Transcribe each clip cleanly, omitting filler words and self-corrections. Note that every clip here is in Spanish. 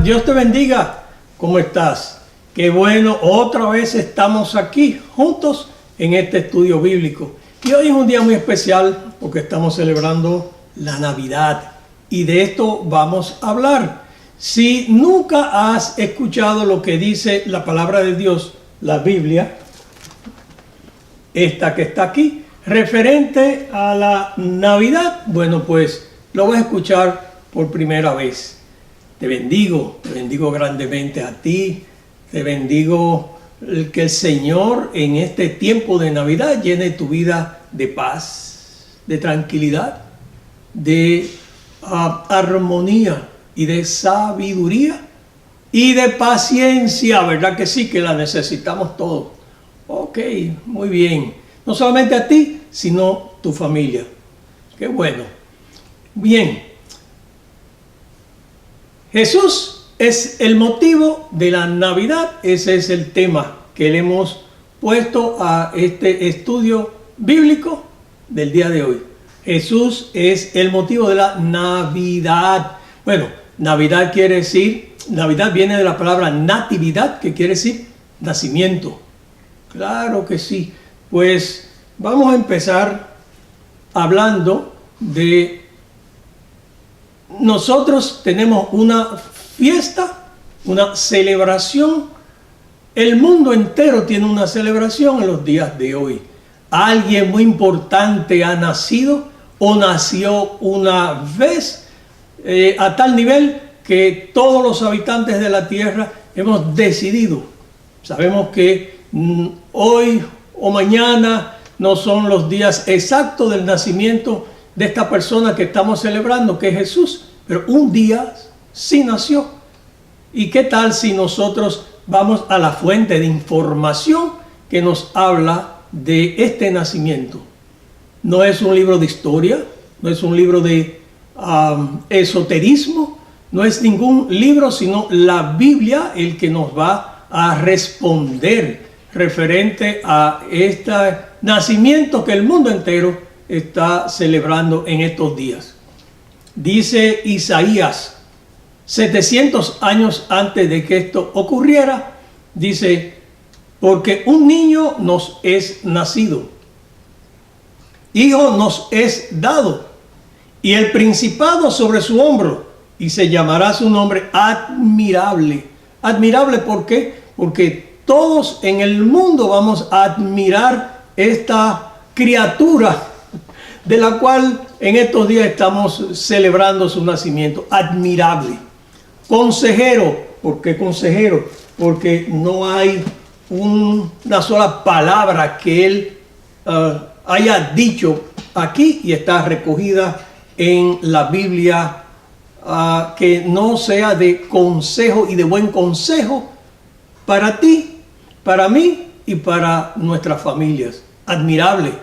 Dios te bendiga. ¿Cómo estás? Qué bueno, otra vez estamos aquí juntos en este estudio bíblico. Y hoy es un día muy especial porque estamos celebrando la Navidad. Y de esto vamos a hablar. Si nunca has escuchado lo que dice la palabra de Dios, la Biblia, esta que está aquí, referente a la Navidad, bueno, pues lo vas a escuchar por primera vez. Te bendigo grandemente a ti, te bendigo que el Señor en este tiempo de Navidad llene tu vida de paz, de tranquilidad, de armonía y de sabiduría y de paciencia, ¿verdad que sí? Que la necesitamos todos. Ok, muy bien. No solamente a ti, sino tu familia. Qué bueno. Bien. Jesús es el motivo de la Navidad. Ese es el tema que le hemos puesto a este estudio bíblico del día de hoy. Jesús es el motivo de la Navidad. Bueno, Navidad quiere decir, Navidad viene de la palabra natividad, que quiere decir nacimiento. Claro que sí. Pues vamos a empezar hablando de... Nosotros tenemos una fiesta, una celebración. El mundo entero tiene una celebración en los días de hoy. Alguien muy importante ha nacido o nació una vez a tal nivel que todos los habitantes de la tierra hemos decidido. Sabemos que hoy o mañana no son los días exactos del nacimiento de esta persona que estamos celebrando, que es Jesús, pero un día sí nació. ¿Y qué tal si nosotros vamos a la fuente de información que nos habla de este nacimiento? No es un libro de historia, no es un libro de esoterismo, no es ningún libro, sino la Biblia el que nos va a responder referente a este nacimiento que el mundo entero está celebrando en estos días. Dice Isaías, 700 años antes de que esto ocurriera, dice, porque un niño nos es nacido, hijo nos es dado, y el principado sobre su hombro, y se llamará su nombre admirable. Admirable, ¿por qué? Porque todos en el mundo vamos a admirar esta criatura de la cual en estos días estamos celebrando su nacimiento. Admirable. Consejero. ¿Por qué consejero? Porque no hay una sola palabra que él haya dicho aquí y está recogida en la Biblia que no sea de consejo y de buen consejo para ti, para mí y para nuestras familias. Admirable.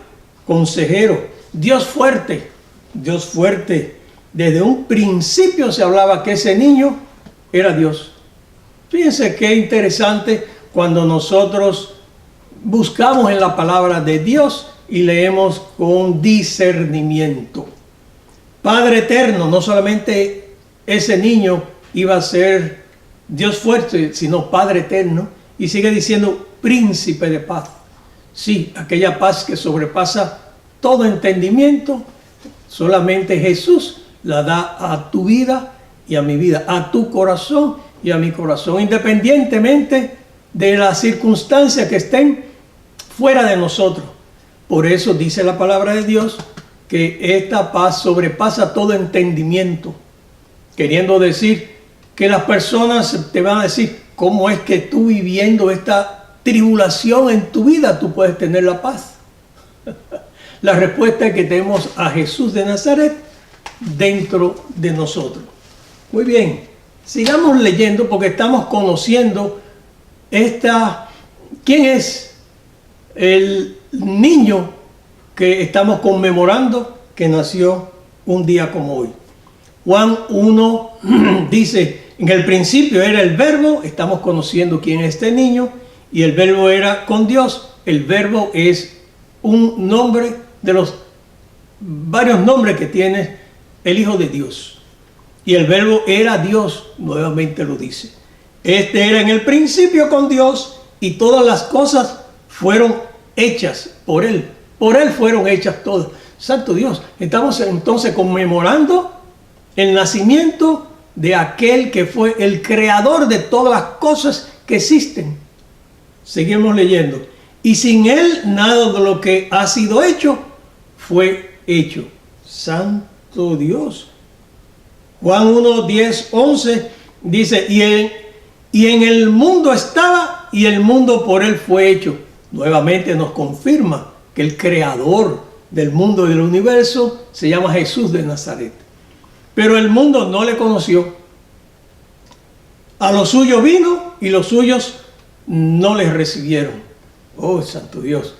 Consejero. Dios fuerte, Dios fuerte. Desde un principio se hablaba que ese niño era Dios. Fíjense qué interesante cuando nosotros buscamos en la palabra de Dios y leemos con discernimiento. Padre eterno, no solamente ese niño iba a ser Dios fuerte, sino Padre eterno. Y sigue diciendo príncipe de paz. Sí, aquella paz que sobrepasa todo entendimiento, solamente Jesús la da a tu vida y a mi vida, a tu corazón y a mi corazón, independientemente de las circunstancias que estén fuera de nosotros. Por eso dice la palabra de Dios que esta paz sobrepasa todo entendimiento, queriendo decir que las personas te van a decir, ¿cómo es que tú viviendo esta tribulación en tu vida tú puedes tener la paz? La respuesta es que tenemos a Jesús de Nazaret dentro de nosotros. Muy bien, sigamos leyendo porque estamos conociendo quién es el niño que estamos conmemorando que nació un día como hoy. Juan 1 dice, en el principio era el verbo, estamos conociendo quién es este niño, y el verbo era con Dios. El verbo es un nombre de los varios nombres que tiene el Hijo de Dios. y el verbo era Dios, nuevamente lo dice. Este era en el principio con Dios, y todas las cosas fueron hechas por Él. Por Él fueron hechas todas. Santo Dios, estamos entonces conmemorando el nacimiento de aquel que fue el creador de todas las cosas que existen. Seguimos leyendo. Y sin Él nada de lo que ha sido hecho fue hecho. Santo Dios. Juan 1, 10, 11 dice, y en el mundo estaba, y el mundo por Él fue hecho. Nuevamente nos confirma que el creador del mundo y del universo se llama Jesús de Nazaret. Pero el mundo no le conoció. A los suyos vino y los suyos no les recibieron. Oh, Santo Dios.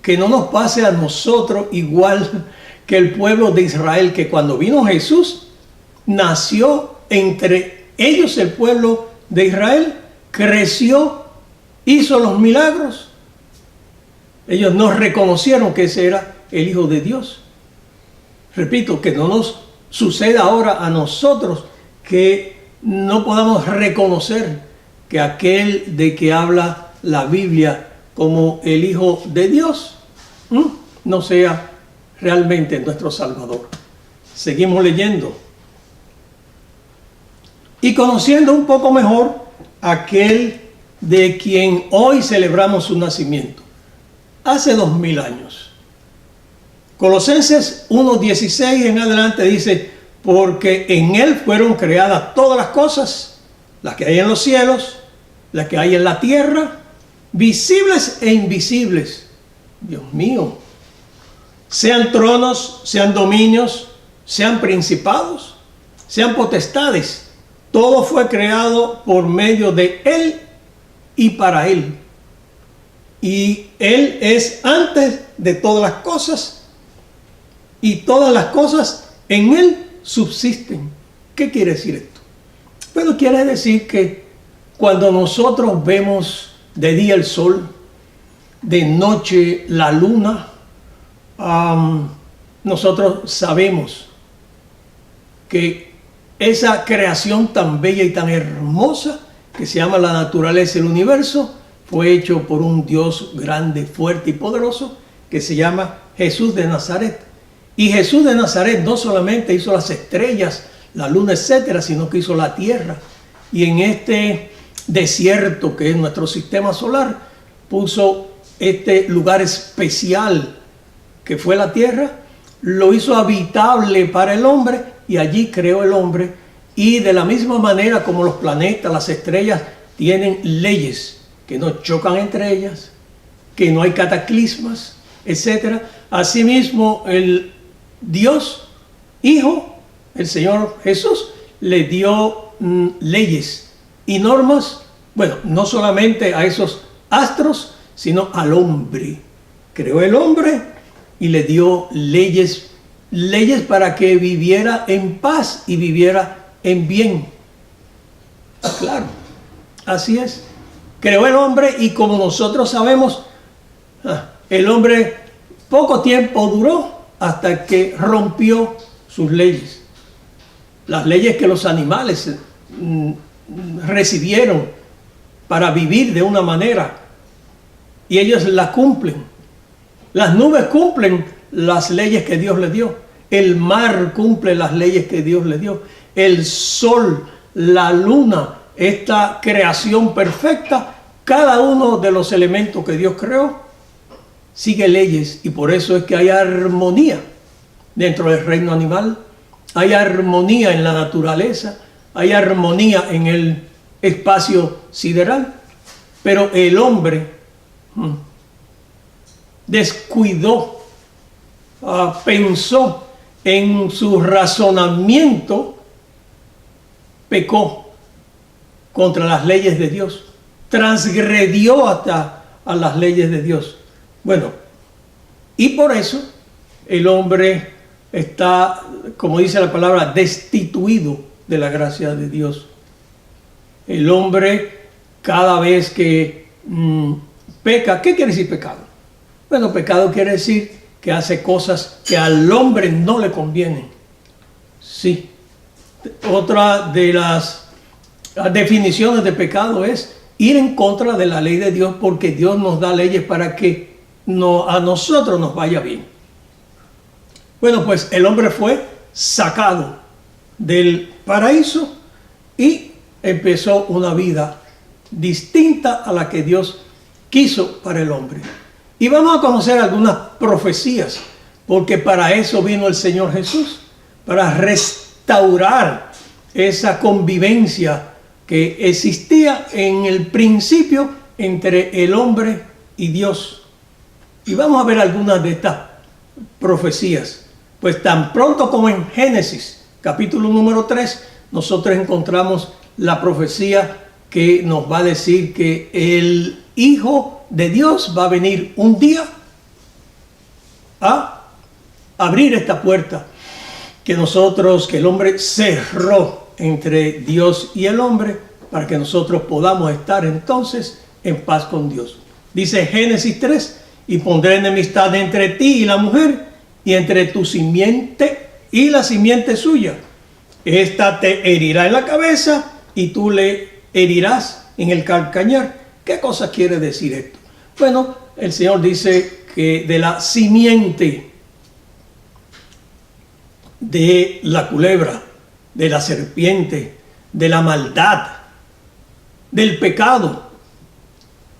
Que no nos pase a nosotros igual que el pueblo de Israel, que cuando vino Jesús, nació entre ellos el pueblo de Israel, creció, hizo los milagros. Ellos no reconocieron que ese era el Hijo de Dios. Repito, que no nos suceda ahora a nosotros que no podamos reconocer que aquel de que habla la Biblia como el Hijo de Dios no sea realmente nuestro Salvador. Seguimos leyendo. Y conociendo un poco mejor aquel de quien hoy celebramos su nacimiento, hace 2000 años. Colosenses 1:16 en adelante dice, porque en Él fueron creadas todas las cosas, las que hay en los cielos, las que hay en la tierra, visibles e invisibles. Dios mío. Sean tronos, sean dominios, sean principados, sean potestades. Todo fue creado por medio de Él y para Él. Y Él es antes de todas las cosas, y todas las cosas en Él subsisten. ¿Qué quiere decir esto? Bueno, quiere decir que cuando nosotros vemos de día el sol, de noche la luna, nosotros sabemos que esa creación tan bella y tan hermosa que se llama la naturaleza y el universo fue hecho por un Dios grande, fuerte y poderoso que se llama Jesús de Nazaret. Y Jesús de Nazaret no solamente hizo las estrellas, la luna, etcétera, sino que hizo la tierra. Y en este desierto que es nuestro sistema solar, puso este lugar especial que fue la tierra, lo hizo habitable para el hombre y allí creó el hombre. Y de la misma manera como los planetas, las estrellas tienen leyes que no chocan entre ellas, que no hay cataclismas, etcétera, asimismo el Dios Hijo, el Señor Jesús, le dio leyes y normas, bueno, no solamente a esos astros, sino al hombre. Creó el hombre y le dio leyes para que viviera en paz y viviera en bien. Claro, así es. Creó el hombre y como nosotros sabemos, el hombre poco tiempo duró hasta que rompió sus leyes. Las leyes que los animales recibieron para vivir de una manera y ellos las cumplen. Las nubes cumplen las leyes que Dios les dio. El mar cumple las leyes que Dios les dio. El sol, la luna, esta creación perfecta, cada uno de los elementos que Dios creó sigue leyes y por eso es que hay armonía dentro del reino animal, hay armonía en la naturaleza, hay armonía en el espacio sideral, pero el hombre descuidó, pensó en su razonamiento, pecó contra las leyes de Dios, transgredió hasta a las leyes de Dios. Bueno, y por eso el hombre está, como dice la palabra, destituido de la gracia de Dios. El hombre cada vez que peca, ¿qué quiere decir pecado? Bueno, pecado quiere decir que hace cosas que al hombre no le convienen. Sí, Otra de las definiciones de pecado es ir en contra de la ley de Dios, porque Dios nos da leyes para que a nosotros nos vaya bien. Bueno, pues el hombre fue sacado del paraíso y empezó una vida distinta a la que Dios quiso para el hombre. Y vamos a conocer algunas profecías, porque para eso vino el Señor Jesús, para restaurar esa convivencia que existía en el principio entre el hombre y Dios. Y vamos a ver algunas de estas profecías. Pues tan pronto como en Génesis, capítulo número 3, nosotros encontramos la profecía que nos va a decir que el Hijo de Dios va a venir un día a abrir esta puerta que el hombre cerró entre Dios y el hombre, para que nosotros podamos estar entonces en paz con Dios. Dice Génesis 3, y pondré enemistad entre ti y la mujer, y entre tu simiente y la simiente suya. Esta te herirá en la cabeza, y tú le herirás en el calcañar. ¿Qué cosa quiere decir esto? Bueno, el Señor dice que de la simiente de la culebra, de la serpiente, de la maldad, del pecado,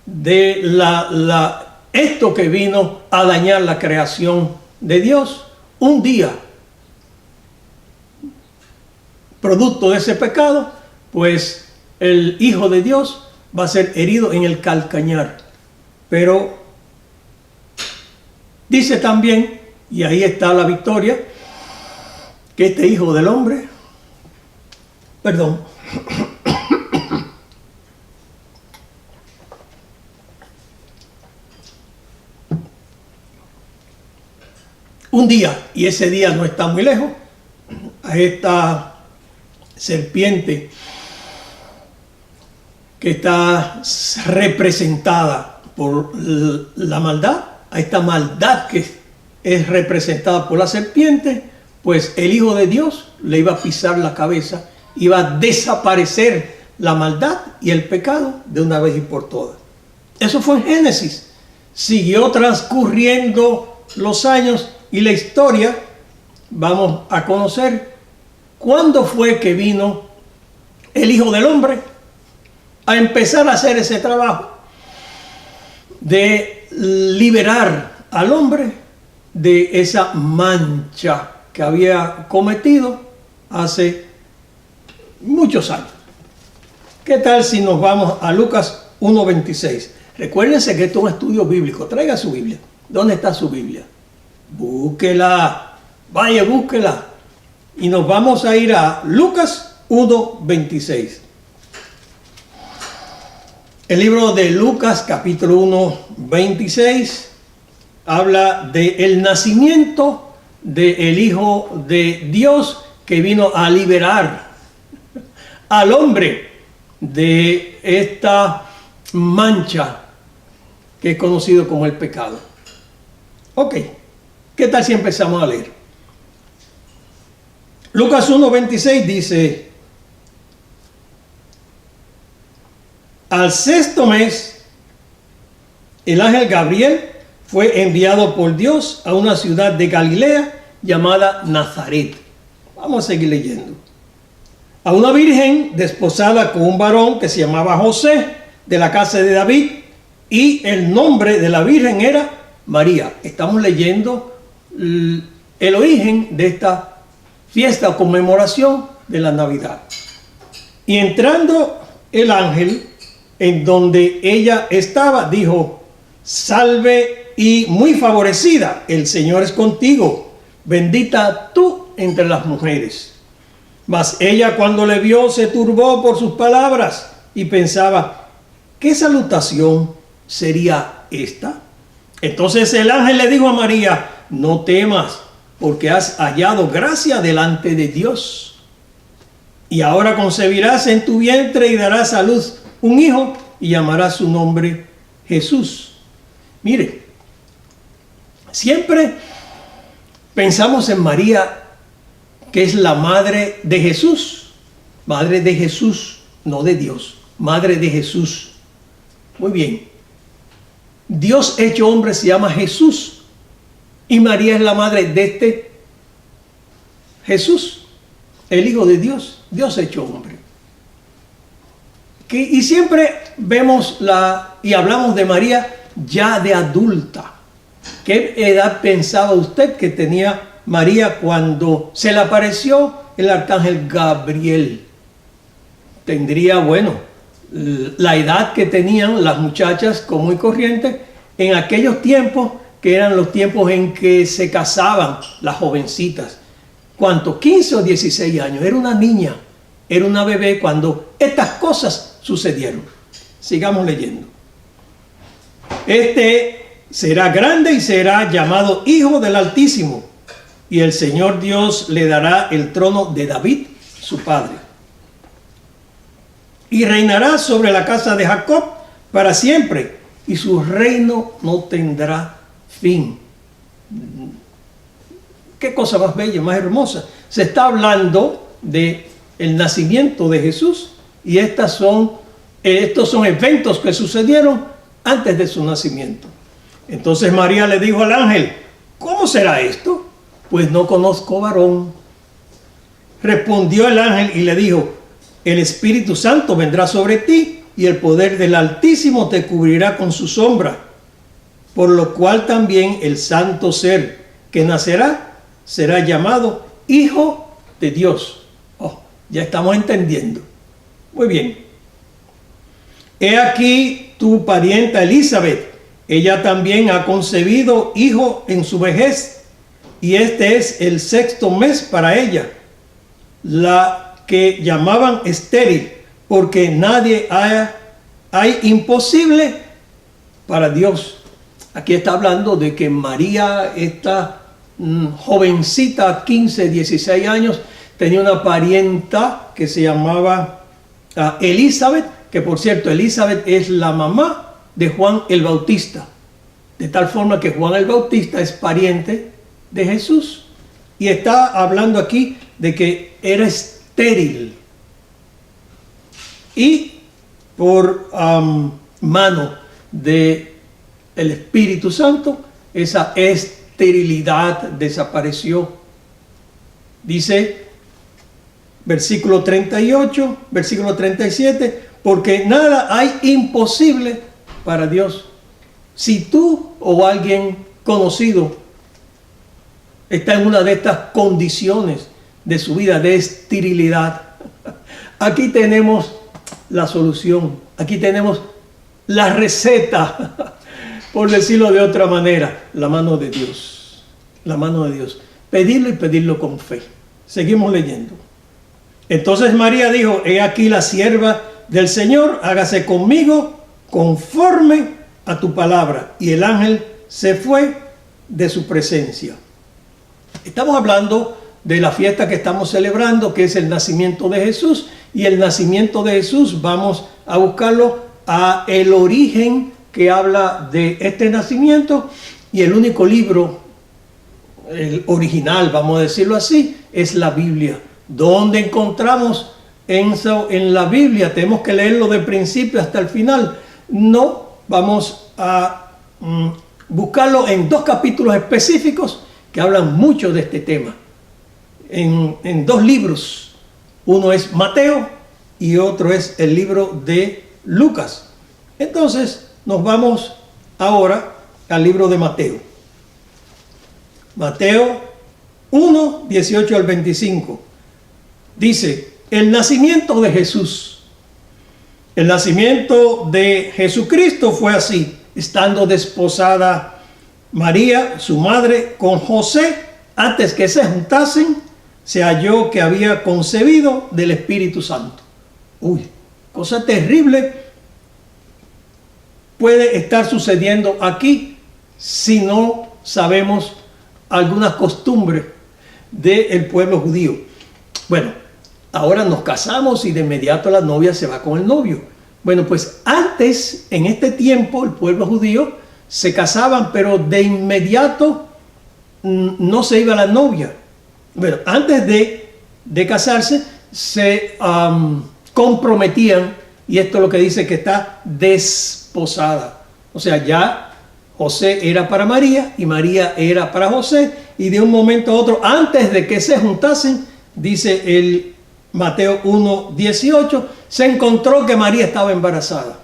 de esto que vino a dañar la creación de Dios, un día, producto de ese pecado, pues el Hijo de Dios va a ser herido en el calcañar. Pero dice también, y ahí está la victoria, que este Hijo del Hombre, un día, y ese día no está muy lejos, a esta serpiente que está representada por la maldad, a esta maldad que es representada por la serpiente, pues el Hijo de Dios le iba a pisar la cabeza, iba a desaparecer la maldad y el pecado de una vez y por todas. Eso fue en Génesis. Siguió transcurriendo los años y la historia. Vamos a conocer cuándo fue que vino el Hijo del Hombre a empezar a hacer ese trabajo de liberar al hombre de esa mancha que había cometido hace muchos años. ¿Qué tal si nos vamos a Lucas 1:26? Recuérdense que esto es un estudio bíblico. Traiga su Biblia. ¿Dónde está su Biblia? Búsquela. Vaya, búsquela. Y nos vamos a ir a Lucas 1:26. El libro de Lucas, capítulo 1:26, habla del nacimiento del Hijo de Dios que vino a liberar al hombre de esta mancha que es conocido como el pecado. Ok, ¿qué tal si empezamos a leer? Lucas 1:26 dice: al sexto mes, el ángel Gabriel fue enviado por Dios a una ciudad de Galilea llamada Nazaret. Vamos a seguir leyendo. A una virgen desposada con un varón que se llamaba José, de la casa de David, y el nombre de la virgen era María. Estamos leyendo el origen de esta fiesta o conmemoración de la Navidad. Y entrando el ángel en donde ella estaba, dijo: salve y muy favorecida, el Señor es contigo, bendita tú entre las mujeres. Mas ella, cuando le vio, se turbó por sus palabras y pensaba: ¿qué salutación sería esta? Entonces el ángel le dijo a María: no temas, porque has hallado gracia delante de Dios. Y ahora concebirás en tu vientre y darás a luz un hijo y llamarás su nombre Jesús. Mire, siempre pensamos en María, que es la madre de Jesús. Madre de Jesús, no de Dios. Madre de Jesús. Muy bien. Dios hecho hombre se llama Jesús. Y María es la madre de este Jesús, el Hijo de Dios, Dios hecho hombre. Y siempre vemos y hablamos de María ya de adulta. ¿Qué edad pensaba usted que tenía María cuando se le apareció el arcángel Gabriel? Tendría, bueno, la edad que tenían las muchachas común y corriente en aquellos tiempos, que eran los tiempos en que se casaban las jovencitas. ¿Cuánto? 15 o 16 años. Era una niña, era una bebé cuando estas cosas sucedieron. Sigamos leyendo. Este será grande y será llamado Hijo del Altísimo, y el Señor Dios le dará el trono de David, su padre. Y reinará sobre la casa de Jacob para siempre, y su reino no tendrá fin. Qué cosa más bella, más hermosa. Se está hablando de el nacimiento de Jesús, y estos son eventos que sucedieron antes de su nacimiento. Entonces María le dijo al ángel: ¿cómo será esto? Pues no conozco varón. Respondió el ángel y le dijo: el Espíritu Santo vendrá sobre ti, y el poder del Altísimo te cubrirá con su sombra. Por lo cual también el santo ser que nacerá será llamado Hijo de Dios. Oh, ya estamos entendiendo. Muy bien. He aquí tu parienta Elizabeth. Ella también ha concebido hijo en su vejez, y este es el 6º mes para ella, la que llamaban estéril, porque nadie hay imposible para Dios. Aquí está hablando de que María, esta jovencita, 15, 16 años, tenía una parienta que se llamaba Elizabeth, que por cierto, Elizabeth es la mamá de Juan el Bautista, de tal forma que Juan el Bautista es pariente de Jesús, y está hablando aquí de que era estéril, y por mano del Espíritu Santo esa esterilidad desapareció. Dice versículo 38, versículo 37, porque nada hay imposible para Dios. Si tú o alguien conocido está en una de estas condiciones de su vida de esterilidad, aquí tenemos la solución, aquí tenemos la receta, por decirlo de otra manera, la mano de Dios, la mano de Dios. Pedirlo y pedirlo con fe. Seguimos leyendo. Entonces María dijo: he aquí la sierva del Señor, hágase conmigo conforme a tu palabra. Y el ángel se fue de su presencia. Estamos hablando de la fiesta que estamos celebrando, que es el nacimiento de Jesús. Y el nacimiento de Jesús, vamos a buscarlo a el origen que habla de este nacimiento. Y el único libro, el original, vamos a decirlo así, es la Biblia. ¿Dónde encontramos en la Biblia? Tenemos que leerlo de principio hasta el final. No, vamos a buscarlo en 2 capítulos específicos que hablan mucho de este tema. En 2 libros. Uno es Mateo y otro es el libro de Lucas. Entonces nos vamos ahora al libro de Mateo. Mateo 1, 18 al 25. Dice: el nacimiento de Jesús. El nacimiento de Jesucristo fue así: estando desposada María, su madre, con José, antes que se juntasen, se halló que había concebido del Espíritu Santo. Uy, cosa terrible puede estar sucediendo aquí si no sabemos algunas costumbres del pueblo judío. Bueno, ahora nos casamos y de inmediato la novia se va con el novio. Bueno, pues antes, en este tiempo, el pueblo judío se casaban, pero de inmediato no se iba la novia. Bueno, antes de de casarse, se comprometían, y esto es lo que dice, que está desposada. O sea, ya José era para María y María era para José, y de un momento a otro, antes de que se juntasen, dice el Mateo 1:18, se encontró que María estaba embarazada.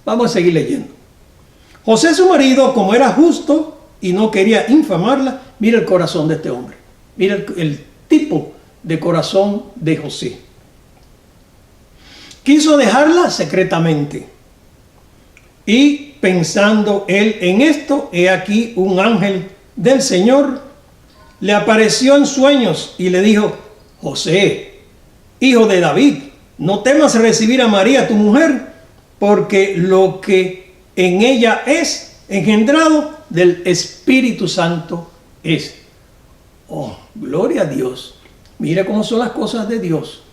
Vamos a seguir leyendo. José, su marido, como era justo y no quería infamarla, mira el corazón de este hombre. Mira el tipo de corazón de José. Quiso dejarla secretamente. Y pensando él en esto, he aquí un ángel del Señor le apareció en sueños y le dijo: José, hijo de David, no temas recibir a María tu mujer, porque lo que en ella es engendrado del Espíritu Santo es. Oh, gloria a Dios. Mira cómo son las cosas de Dios.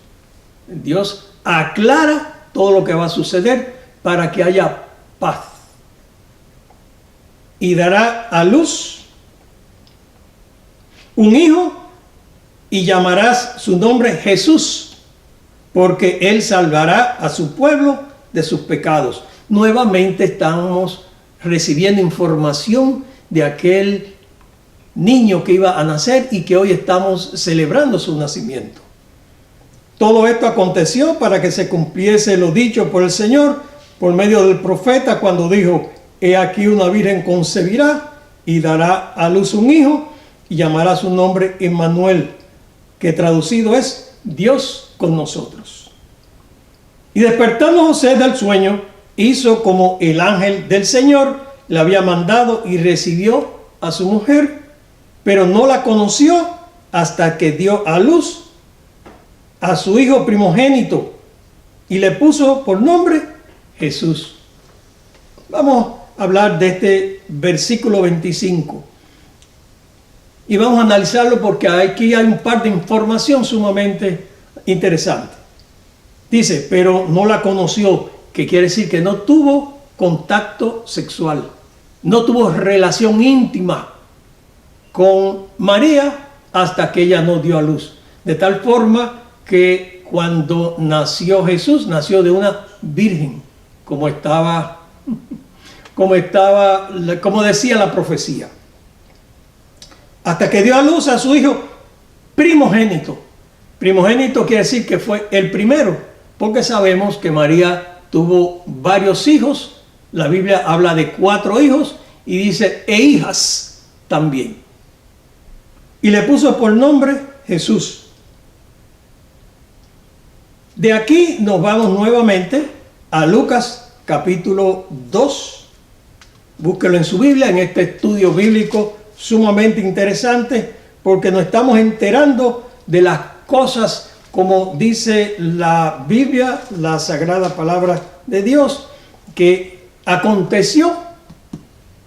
Dios aclara todo lo que va a suceder para que haya paz. Y dará a luz un hijo y llamarás su nombre Jesús, porque él salvará a su pueblo de sus pecados. Nuevamente estamos recibiendo información de aquel niño que iba a nacer y que hoy estamos celebrando su nacimiento. Todo esto aconteció para que se cumpliese lo dicho por el Señor por medio del profeta, cuando dijo: he aquí una virgen concebirá y dará a luz un hijo y llamará su nombre Emmanuel, que traducido es Dios con nosotros. Y despertando José del sueño, hizo como el ángel del Señor le había mandado y recibió a su mujer, pero no la conoció hasta que dio a luz a su hijo primogénito y le puso por nombre Jesús. Vamos a hablar de este versículo 25 y vamos a analizarlo porque aquí hay un par de información sumamente interesante. Dice, pero no la conoció, que quiere decir que no tuvo contacto sexual, no tuvo relación íntima con María hasta que ella no dio a luz. De tal forma que cuando nació Jesús, nació de una virgen, como decía la profecía. Hasta que dio a luz a su hijo primogénito. Primogénito quiere decir que fue el primero, porque sabemos que María tuvo varios hijos. La Biblia habla de 4 hijos y dice e hijas también. Y le puso por nombre Jesús. De aquí nos vamos nuevamente a Lucas capítulo 2. Búsquelo en su Biblia, en este estudio bíblico sumamente interesante, porque nos estamos enterando de las cosas como dice la Biblia, la sagrada palabra de Dios, que aconteció,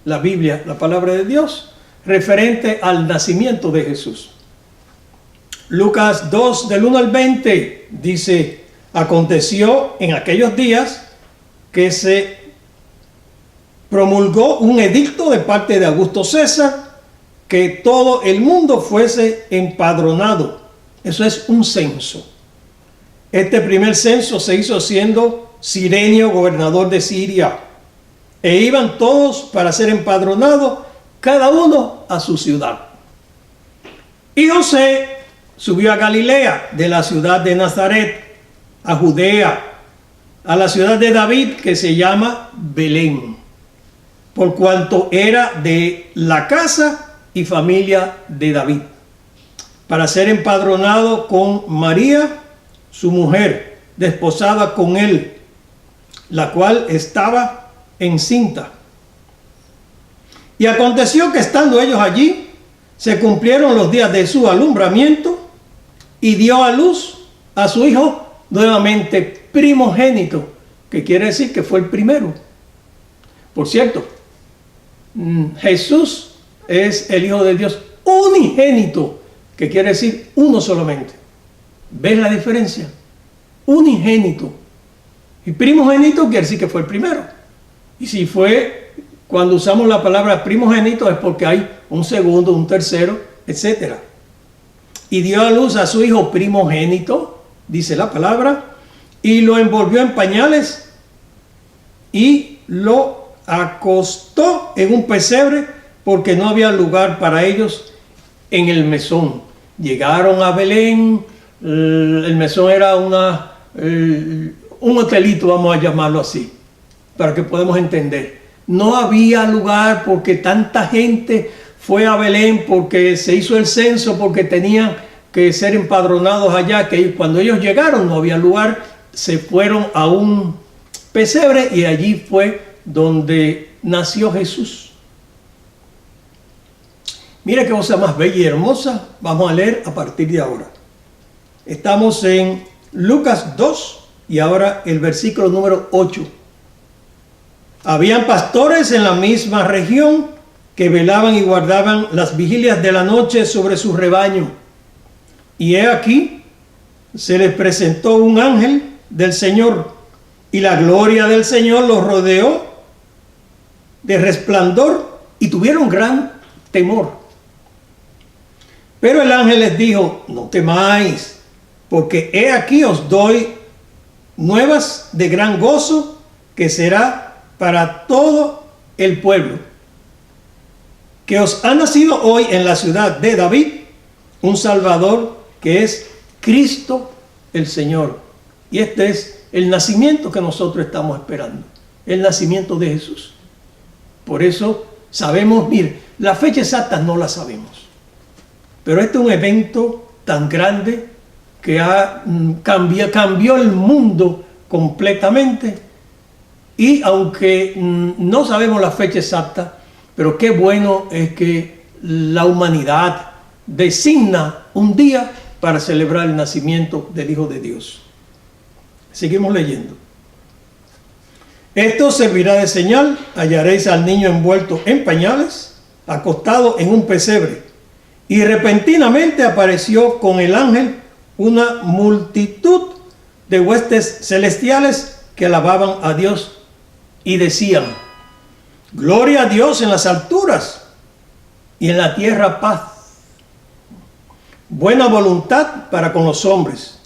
la Biblia, la palabra de Dios, referente al nacimiento de Jesús. Lucas 2, del 1 al 20, dice: aconteció en aquellos días que se promulgó un edicto de parte de Augusto César, que todo el mundo fuese empadronado. Eso es un censo. Este primer censo se hizo siendo Cirenio gobernador de Siria, e iban todos para ser empadronados, cada uno a su ciudad. Y José subió a Galilea, de la ciudad de Nazaret, a Judea, a la ciudad de David, que se llama Belén, por cuanto era de la casa y familia de David, para ser empadronado con María, su mujer, desposada con él, la cual estaba encinta. Y aconteció que estando ellos allí, se cumplieron los días de su alumbramiento, y dio a luz a su hijo nuevamente primogénito, que quiere decir que fue el primero. Por cierto, Jesús es el Hijo de Dios unigénito, que quiere decir uno solamente. ¿Ves la diferencia? Unigénito. Y primogénito quiere decir que fue el primero. Y si fue, cuando usamos la palabra primogénito, es porque hay un segundo, un tercero, etc. y dio a luz a su hijo primogénito, dice la palabra, y lo envolvió en pañales y lo acostó en un pesebre porque no había lugar para ellos en el mesón. Llegaron a Belén, el mesón era un hotelito, vamos a llamarlo así, para que podamos entender. No había lugar porque tanta gente fue a Belén, porque se hizo el censo, porque tenían que ser empadronados allá, que cuando ellos llegaron no había lugar, se fueron a un pesebre y allí fue donde nació Jesús. Mira qué cosa más bella y hermosa. Vamos a leer a partir de ahora. Estamos en Lucas 2 y ahora el versículo número 8. Habían pastores en la misma región que velaban y guardaban las vigilias de la noche sobre su rebaño. Y he aquí, se les presentó un ángel del Señor, y la gloria del Señor los rodeó de resplandor, y tuvieron gran temor. Pero el ángel les dijo: no temáis, porque he aquí os doy nuevas de gran gozo, que será para todo el pueblo, que os ha nacido hoy en la ciudad de David un Salvador, que es Cristo el Señor. Y este es el nacimiento que nosotros estamos esperando, el nacimiento de Jesús. Por eso sabemos, mire, la fecha exacta no la sabemos, pero este es un evento tan grande que cambió el mundo completamente. Y aunque no sabemos la fecha exacta, pero qué bueno es que la humanidad designa un día para celebrar el nacimiento del Hijo de Dios. Seguimos leyendo. Esto servirá de señal: hallaréis al niño envuelto en pañales, acostado en un pesebre. Y repentinamente apareció con el ángel una multitud de huestes celestiales que alababan a Dios y decían: gloria a Dios en las alturas y en la tierra paz, buena voluntad para con los hombres.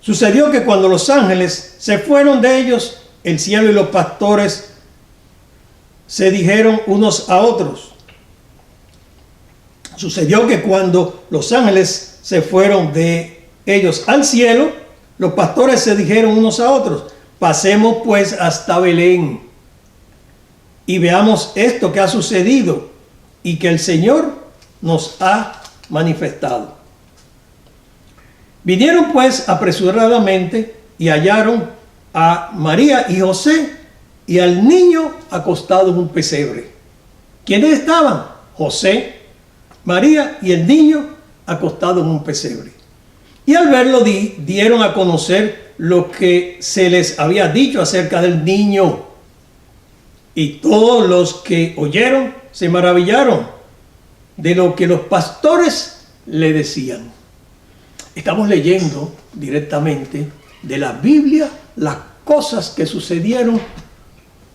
Sucedió que cuando los ángeles se fueron de ellos, el cielo y los pastores se dijeron unos a otros. Sucedió que cuando los ángeles se fueron de ellos al cielo, los pastores se dijeron unos a otros: pasemos pues hasta Belén y veamos esto que ha sucedido y que el Señor nos ha manifestado. Vinieron pues apresuradamente y hallaron a María y José y al niño acostado en un pesebre. ¿Quiénes estaban? José, María y el niño acostado en un pesebre. Y al verlo dieron a conocer lo que se les había dicho acerca del niño. Y todos los que oyeron se maravillaron de lo que los pastores le decían. Estamos leyendo directamente de la Biblia las cosas que sucedieron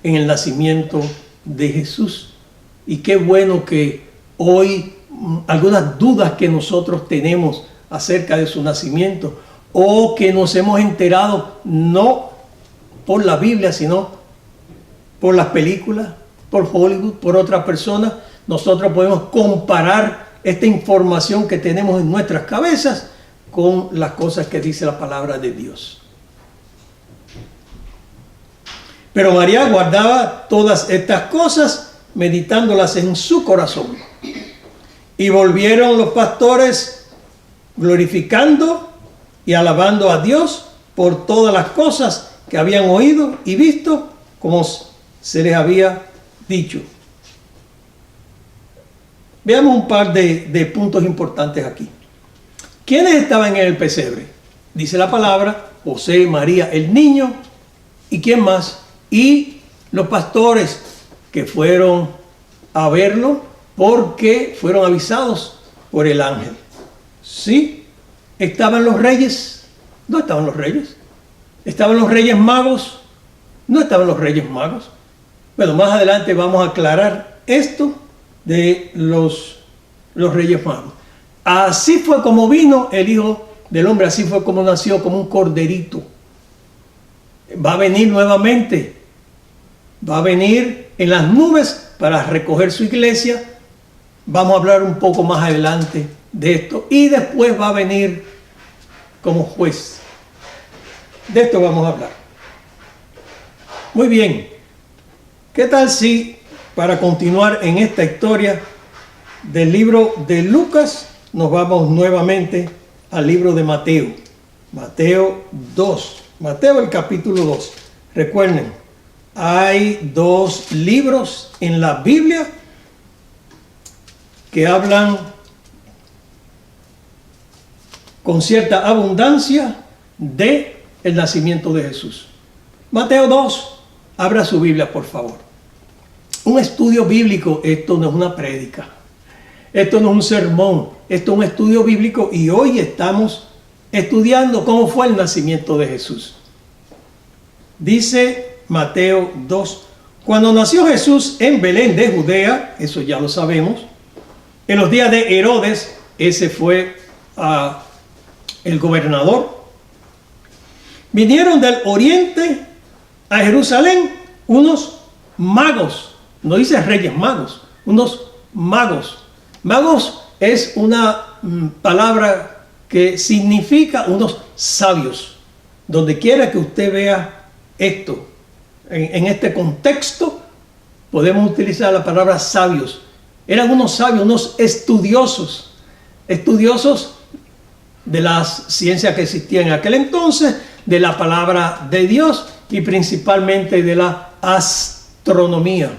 en el nacimiento de Jesús. Y qué bueno que hoy algunas dudas que nosotros tenemos acerca de su nacimiento, o que nos hemos enterado no por la Biblia, sino por las películas, por Hollywood, por otras personas, nosotros podemos comparar esta información que tenemos en nuestras cabezas con las cosas que dice la palabra de Dios. Pero María guardaba todas estas cosas, meditándolas en su corazón. Y volvieron los pastores glorificando y alabando a Dios por todas las cosas que habían oído y visto, como se les había dicho. Veamos un par de puntos importantes aquí. ¿Quiénes estaban en el pesebre? Dice la palabra: José, María, el niño, ¿y quién más? Y los pastores que fueron a verlo porque fueron avisados por el ángel. ¿Sí? ¿Estaban los reyes? No estaban los reyes. ¿Estaban los reyes magos? No estaban los reyes magos. Bueno, más adelante vamos a aclarar esto de los reyes magos. así fue como vino el Hijo del Hombre, así fue como nació, como un corderito. Va a venir nuevamente, va a venir en las nubes para recoger su iglesia. Vamos a hablar un poco más adelante de esto, y después va a venir como juez. De esto vamos a hablar. Muy bien, ¿qué tal si para continuar en esta historia del libro de Lucas nos vamos nuevamente al libro de Mateo? Mateo 2, Mateo el capítulo 2. Recuerden, hay dos libros en la Biblia que hablan con cierta abundancia de el nacimiento de Jesús. Mateo 2, abra su Biblia, por favor. Un estudio bíblico, esto no es una prédica, esto no es un sermón, esto es un estudio bíblico, y hoy estamos estudiando cómo fue el nacimiento de Jesús. Dice Mateo 2, cuando nació Jesús en Belén de Judea, eso ya lo sabemos, en los días de Herodes, ese fue el gobernador, vinieron del oriente a Jerusalén unos magos, no dice reyes magos, unos magos. Magos es una palabra que significa unos sabios. Donde quiera que usted vea esto, en este contexto, podemos utilizar la palabra sabios. Eran unos sabios, unos estudiosos de las ciencias que existían en aquel entonces, de la palabra de Dios y principalmente de la astronomía.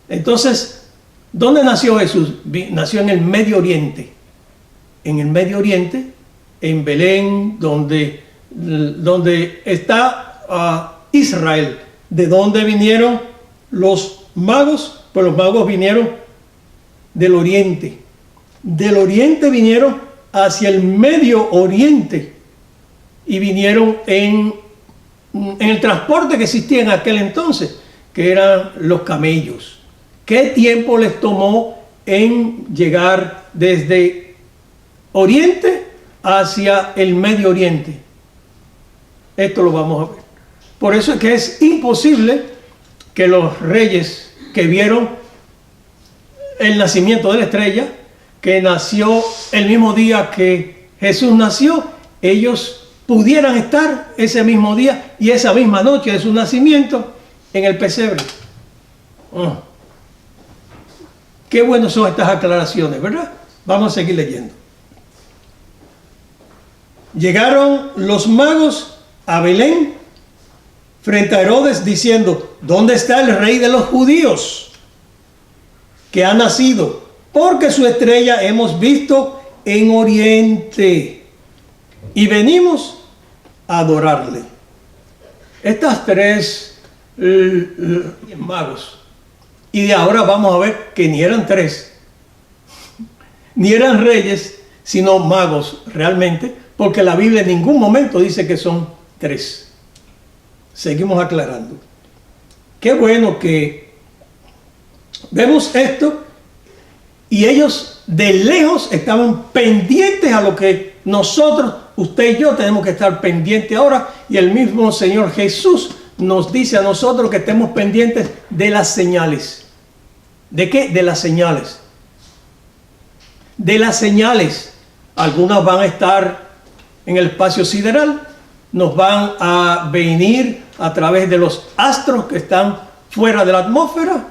Entonces, ¿dónde nació Jesús? Nació en el Medio Oriente. En el Medio Oriente, en Belén, donde está Israel. ¿De dónde vinieron los magos? Pues los magos vinieron del Oriente. Del Oriente vinieron hacia el Medio Oriente y vinieron en el transporte que existía en aquel entonces, que eran los camellos. ¿Qué tiempo les tomó en llegar desde Oriente hacia el Medio Oriente? Esto lo vamos a ver. Por eso es que es imposible que los reyes que vieron el nacimiento de la estrella, que nació el mismo día que Jesús nació, ellos pudieran estar ese mismo día y esa misma noche de su nacimiento en el pesebre. Qué buenas son estas aclaraciones, ¿verdad? Vamos a seguir leyendo. Llegaron los magos a Belén frente a Herodes diciendo: ¿dónde está el rey de los judíos que ha nacido? Porque su estrella hemos visto en Oriente y venimos a adorarle. Estas tres magos, y de ahora vamos a ver que ni eran tres, ni eran reyes, sino magos realmente, porque la Biblia en ningún momento dice que son tres. Seguimos aclarando. Qué bueno que vemos esto, y ellos de lejos estaban pendientes a lo que nosotros, usted y yo, tenemos que estar pendientes ahora. Y el mismo Señor Jesús nos dice a nosotros que estemos pendientes de las señales. ¿De qué? De las señales. De las señales. Algunas van a estar en el espacio sideral, nos van a venir a través de los astros que están fuera de la atmósfera.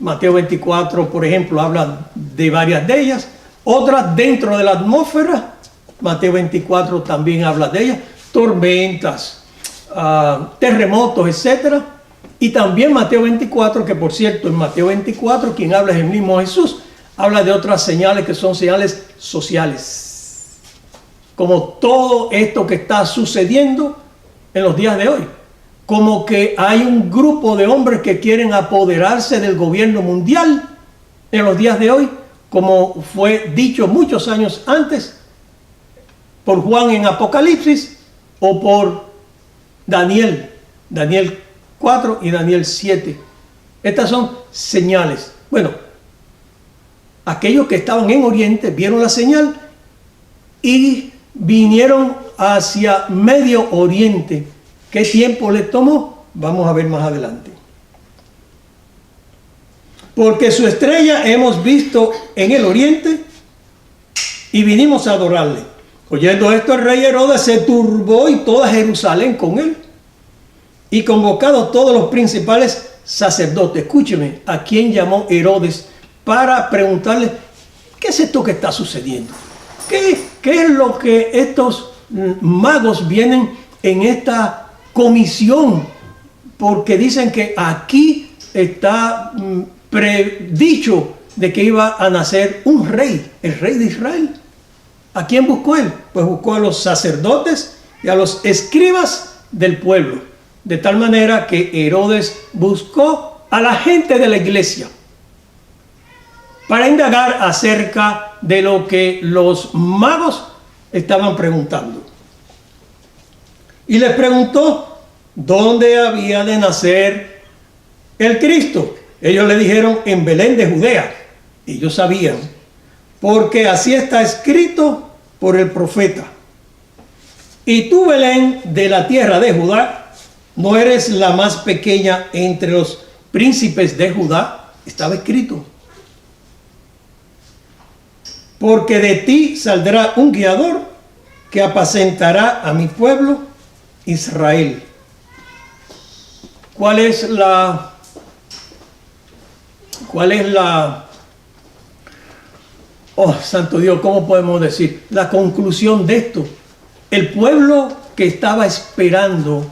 Mateo 24, por ejemplo, habla de varias de ellas. Otras dentro de la atmósfera. Mateo 24 también habla de ellas. Tormentas, terremotos, etc. Y también Mateo 24, que por cierto, en Mateo 24, quien habla es el mismo Jesús, habla de otras señales que son señales sociales. Como todo esto que está sucediendo en los días de hoy. Como que hay un grupo de hombres que quieren apoderarse del gobierno mundial en los días de hoy, como fue dicho muchos años antes por Juan en Apocalipsis o por Daniel 4 y Daniel 7. Estas son señales. Bueno, aquellos que estaban en Oriente vieron la señal y vinieron hacia Medio Oriente. ¿Qué tiempo les tomó? Vamos a ver más adelante. Porque su estrella hemos visto en el Oriente y vinimos a adorarle. Oyendo esto, el rey Herodes se turbó y toda Jerusalén con él. Y convocados todos los principales sacerdotes. Escúcheme, ¿a quién llamó Herodes para preguntarle qué es esto que está sucediendo? ¿Qué es lo que estos magos vienen en esta comisión? Porque dicen que aquí está predicho de que iba a nacer un rey, el rey de Israel. ¿A quién buscó él? Pues buscó a los sacerdotes y a los escribas del pueblo. De tal manera que Herodes buscó a la gente de la iglesia para indagar acerca de lo que los magos estaban preguntando. Y les preguntó dónde había de nacer el Cristo. Ellos le dijeron en Belén de Judea. Ellos sabían, porque así está escrito por el profeta. Y tú, Belén, de la tierra de Judá, no eres la más pequeña entre los príncipes de Judá. Estaba escrito. Porque de ti saldrá un guiador que apacentará a mi pueblo Israel. ¿Cuál es la oh, santo Dios, cómo podemos decir la conclusión de esto? El pueblo que estaba esperando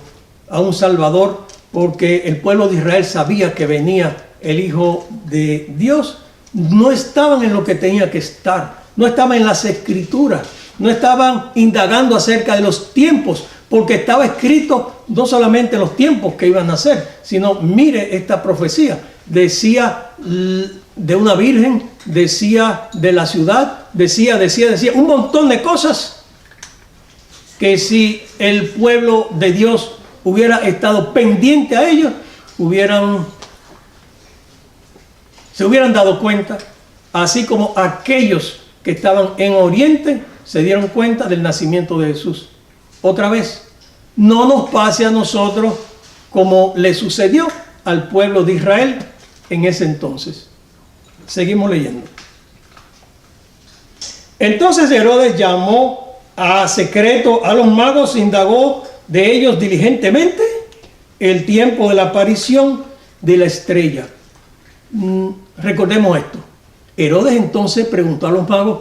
a un Salvador, porque el pueblo de Israel sabía que venía el Hijo de Dios, no estaban en lo que tenía que estar, no estaban en las Escrituras, no estaban indagando acerca de los tiempos, porque estaba escrito no solamente los tiempos que iban a ser, sino mire esta profecía, decía de una virgen, decía de la ciudad, decía un montón de cosas que si el pueblo de Dios hubiera estado pendiente a ellos, se hubieran dado cuenta, así como aquellos que estaban en Oriente se dieron cuenta del nacimiento de Jesús. Otra vez, no nos pase a nosotros como le sucedió al pueblo de Israel en ese entonces. Seguimos leyendo. Entonces Herodes llamó a secreto a los magos, indagó de ellos diligentemente el tiempo de la aparición de la estrella. Recordemos esto. Herodes entonces preguntó a los magos,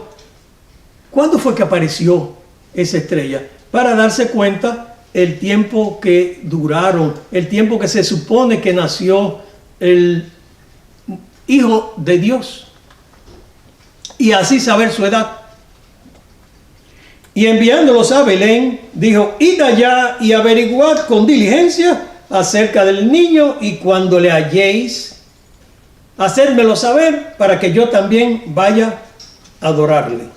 ¿cuándo fue que apareció esa estrella? Para darse cuenta el tiempo que duraron, el tiempo que se supone que nació el Hijo de Dios, y así saber su edad. Y enviándolos a Belén, dijo, id allá y averiguad con diligencia acerca del niño, y cuando le halléis, hacérmelo saber para que yo también vaya a adorarle.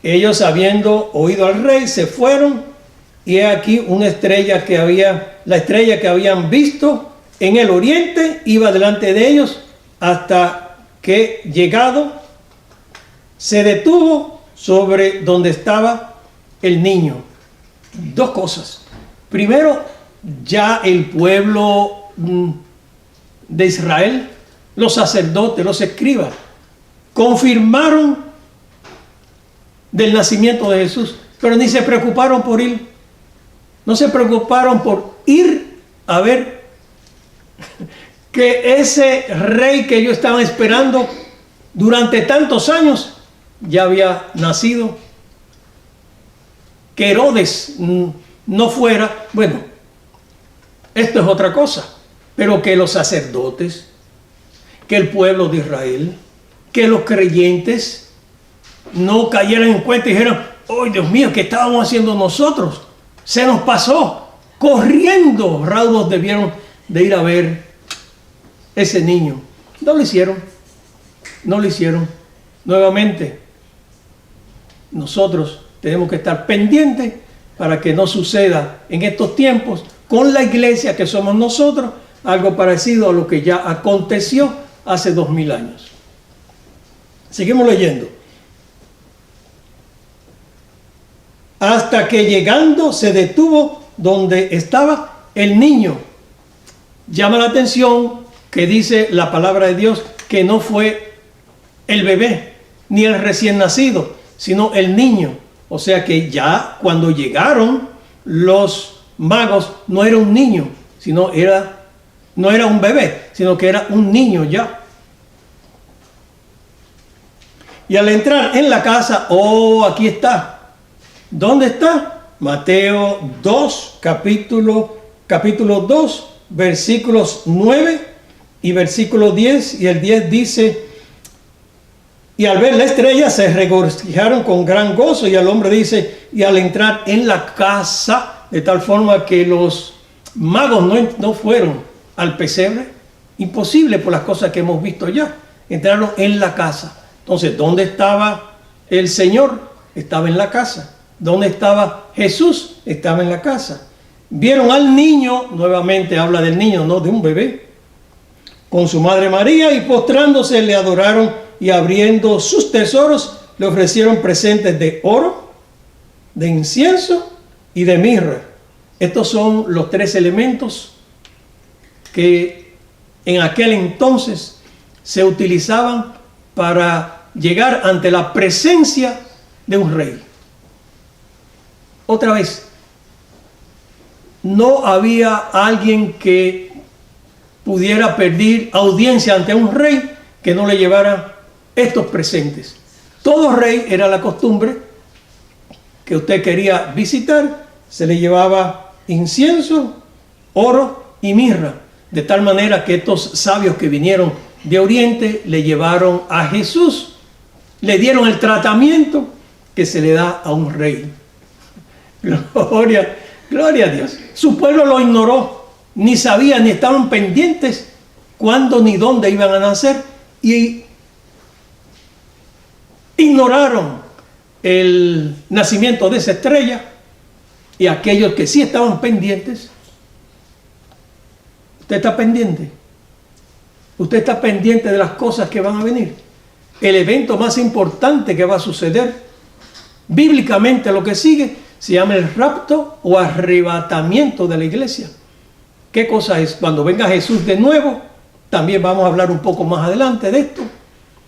Ellos, habiendo oído al rey, se fueron, y he aquí una estrella la estrella que habían visto en el oriente, iba delante de ellos, hasta que llegado, se detuvo sobre donde estaba el niño. Dos cosas. Primero, ya el pueblo de Israel, los sacerdotes, los escribas, confirmaron del nacimiento de Jesús, pero ni se preocuparon por ir. No se preocuparon por ir a ver que ese rey que ellos estaban esperando durante tantos años ya había nacido. Que Herodes no fuera, bueno, esto es otra cosa, pero que los sacerdotes, que el pueblo de Israel, que los creyentes no cayeran en cuenta y dijeran, oh Dios mío, ¿qué estábamos haciendo nosotros? Se nos pasó, corriendo raudos debieron de ir a ver ese niño. No lo hicieron, no lo hicieron. Nuevamente, nosotros tenemos que estar pendientes para que no suceda en estos tiempos con la iglesia que somos nosotros algo parecido a lo que ya aconteció hace 2000 años. Seguimos leyendo. Hasta que llegando se detuvo donde estaba el niño. Llama la atención que dice la palabra de Dios que no fue el bebé ni el recién nacido, sino el niño. O sea que ya cuando llegaron los magos no era un niño, no era un bebé, sino que era un niño ya. Y al entrar en la casa, aquí está. ¿Dónde está? Mateo 2, capítulo 2, versículos 9 y versículo 10. Y el 10 dice: y al ver la estrella se regocijaron con gran gozo. Y el hombre dice: y al entrar en la casa, de tal forma que los magos no fueron al pesebre. Imposible por las cosas que hemos visto ya. Entraron en la casa. Entonces, ¿dónde estaba el Señor? Estaba en la casa. ¿Dónde estaba Jesús? Estaba en la casa. Vieron al niño, nuevamente habla del niño, no de un bebé, con su madre María, y postrándose le adoraron, y abriendo sus tesoros le ofrecieron presentes de oro, de incienso y de mirra. Estos son los tres elementos que en aquel entonces se utilizaban para llegar ante la presencia de un rey. Otra vez, no había alguien que pudiera pedir audiencia ante un rey que no le llevara estos presentes. Todo rey, era la costumbre, que usted quería visitar, se le llevaba incienso, oro y mirra, de tal manera que estos sabios que vinieron de Oriente le llevaron a Jesús, le dieron el tratamiento que se le da a un rey. Gloria a Dios. Su pueblo lo ignoró, ni sabía, ni estaban pendientes cuándo ni dónde iban a nacer, y ignoraron el nacimiento de esa estrella. Y aquellos que sí estaban pendientes, usted está pendiente. Usted está pendiente de las cosas que van a venir. El evento más importante que va a suceder, bíblicamente lo que sigue, se llama el rapto o arrebatamiento de la iglesia. ¿Qué cosa es? Cuando venga Jesús de nuevo, también vamos a hablar un poco más adelante de esto,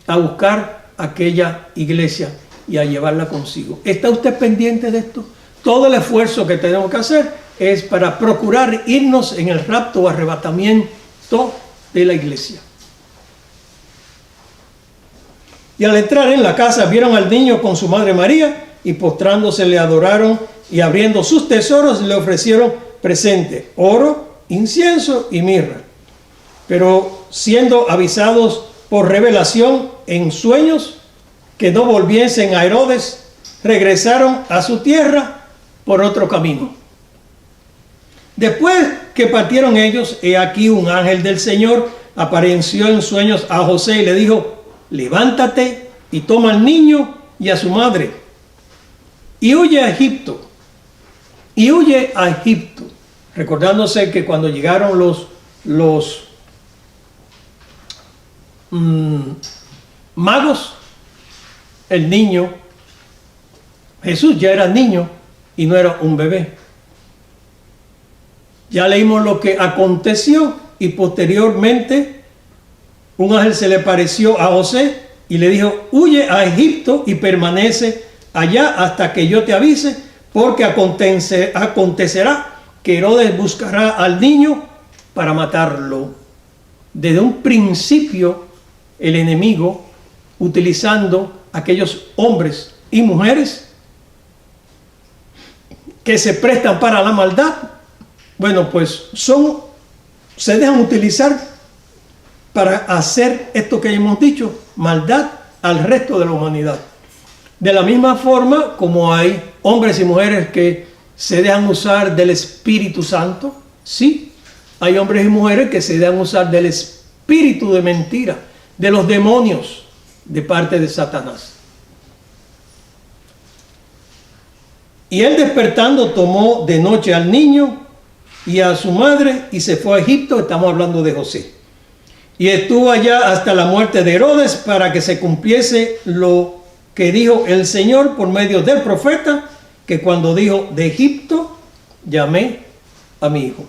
a buscar aquella iglesia y a llevarla consigo. ¿Está usted pendiente de esto? Todo el esfuerzo que tenemos que hacer es para procurar irnos en el rapto o arrebatamiento de la iglesia. Y al entrar en la casa vieron al niño con su madre María, y postrándose le adoraron, y abriendo sus tesoros le ofrecieron presente, oro, incienso y mirra. Pero siendo avisados por revelación en sueños que no volviesen a Herodes, regresaron a su tierra por otro camino. Después que partieron ellos, he aquí un ángel del Señor apareció en sueños a José y le dijo: levántate y toma al niño y a su madre y huye a Egipto. Y huye a Egipto. Recordándose que cuando llegaron los magos, el niño, Jesús ya era niño y no era un bebé. Ya leímos lo que aconteció, y posteriormente un ángel se le apareció a José y le dijo: huye a Egipto y permanece allá hasta que yo te avise, porque acontecerá que Herodes buscará al niño para matarlo. Desde un principio el enemigo, utilizando aquellos hombres y mujeres que se prestan para la maldad, bueno, pues se dejan utilizar para hacer esto que hemos dicho, maldad al resto de la humanidad. De la misma forma como hay hombres y mujeres que se dejan usar del Espíritu Santo, sí, hay hombres y mujeres que se dejan usar del espíritu de mentira, de los demonios, de parte de Satanás. Y él, despertando, tomó de noche al niño y a su madre y se fue a Egipto. Estamos hablando de José. Y estuvo allá hasta la muerte de Herodes, para que se cumpliese lo que dijo el Señor por medio del profeta, que cuando dijo: de Egipto llamé a mi hijo.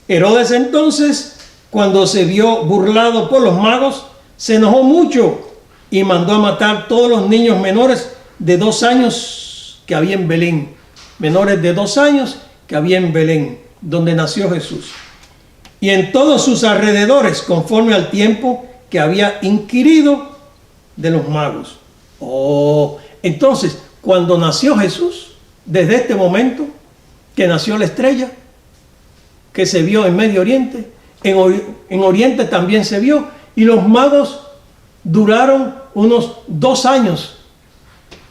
Herodes entonces, cuando se vio burlado por los magos, se enojó mucho y mandó a matar todos los niños menores de 2 años que había en Belén. Menores de 2 años que había en Belén, donde nació Jesús. Y en todos sus alrededores, conforme al tiempo que había inquirido de los magos. Entonces, cuando nació Jesús, desde este momento que nació la estrella, que se vio en Medio Oriente, en Oriente también se vio, y los magos duraron unos 2 años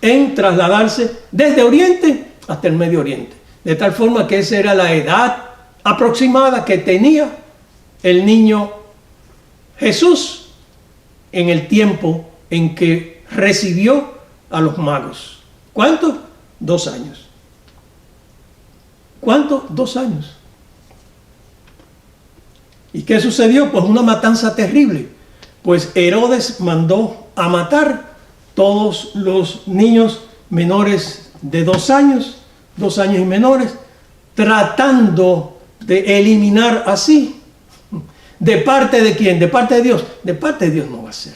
en trasladarse desde Oriente hasta el Medio Oriente, de tal forma que esa era la edad aproximada que tenía el niño Jesús en el tiempo en que recibió a los magos. ¿Cuánto? 2 años. ¿Cuánto? 2 años. ¿Y qué sucedió? Pues una matanza terrible. Pues Herodes mandó a matar todos los niños menores de 2 años, 2 años y menores, tratando de eliminar así. ¿De parte de quién? ¿De parte de Dios? De parte de Dios no va a ser.